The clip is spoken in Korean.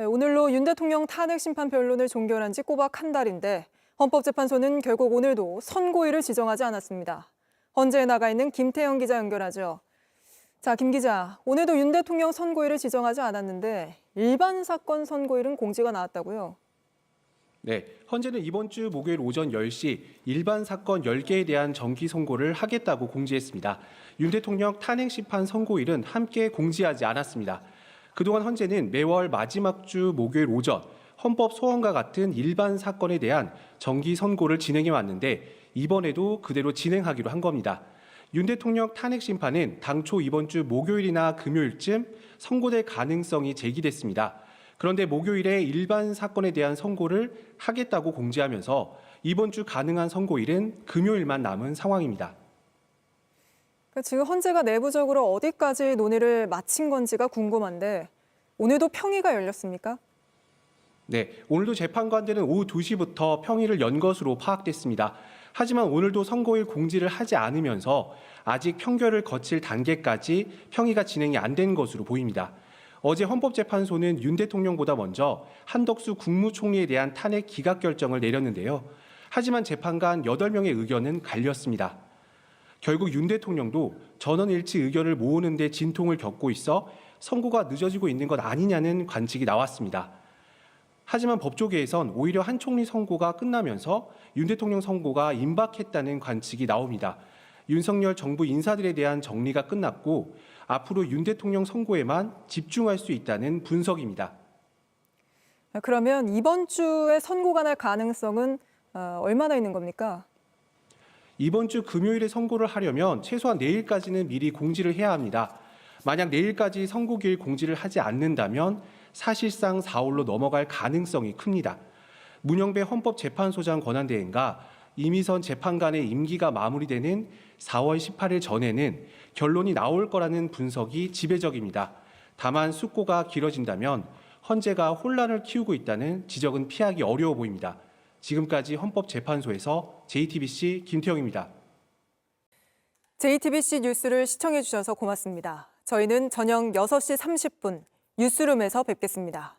네, 오늘로 윤 대통령 탄핵 심판 변론을 종결한 지 꼬박 한 달인데 헌법재판소는 결국 오늘도 선고일을 지정하지 않았습니다. 헌재에 나가 있는 김태영 기자 연결하죠. 자, 김 기자, 오늘도 윤 대통령 선고일을 지정하지 않았는데 일반 사건 선고일은 공지가 나왔다고요? 네, 헌재는 이번 주 목요일 오전 10시 일반 사건 10개에 대한 정기 선고를 하겠다고 공지했습니다. 윤 대통령 탄핵 심판 선고일은 함께 공지하지 않았습니다. 그동안 헌재는 매월 마지막 주 목요일 오전 헌법 소원과 같은 일반 사건에 대한 정기 선고를 진행해 왔는데 이번에도 그대로 진행하기로 한 겁니다. 윤 대통령 탄핵 심판은 당초 이번 주 목요일이나 금요일쯤 선고될 가능성이 제기됐습니다. 그런데 목요일에 일반 사건에 대한 선고를 하겠다고 공지하면서 이번 주 가능한 선고일은 금요일만 남은 상황입니다. 지금 헌재가 내부적으로 어디까지 논의를 마친 건지가 궁금한데 오늘도 평의가 열렸습니까? 네, 오늘도 재판관들은 오후 2시부터 평의를 연 것으로 파악됐습니다. 하지만 오늘도 선고일 공지를 하지 않으면서 아직 평결을 거칠 단계까지 평의가 진행이 안 된 것으로 보입니다. 어제 헌법재판소는 윤 대통령보다 먼저 한덕수 국무총리에 대한 탄핵 기각 결정을 내렸는데요. 하지만 재판관 8명의 의견은 갈렸습니다. 결국 윤 대통령도 전원일치 의견을 모으는 데 진통을 겪고 있어 선고가 늦어지고 있는 것 아니냐는 관측이 나왔습니다. 하지만 법조계에선 오히려 한 총리 선고가 끝나면서 윤 대통령 선고가 임박했다는 관측이 나옵니다. 윤석열 정부 인사들에 대한 정리가 끝났고 앞으로 윤 대통령 선고에만 집중할 수 있다는 분석입니다. 그러면 이번 주에 선고가 날 가능성은 얼마나 있는 겁니까? 이번 주 금요일에 선고를 하려면 최소한 내일까지는 미리 공지를 해야 합니다. 만약 내일까지 선고기일 공지를 하지 않는다면 사실상 4월로 넘어갈 가능성이 큽니다. 문영배 헌법재판소장 권한대행과 이미선 재판관의 임기가 마무리되는 4월 18일 전에는 결론이 나올 거라는 분석이 지배적입니다. 다만 숙고가 길어진다면 헌재가 혼란을 키우고 있다는 지적은 피하기 어려워 보입니다. 지금까지 헌법재판소에서 JTBC 김태영입니다. JTBC 뉴스를 시청해 주셔서 고맙습니다. 저희는 저녁 6시 30분 뉴스룸에서 뵙겠습니다.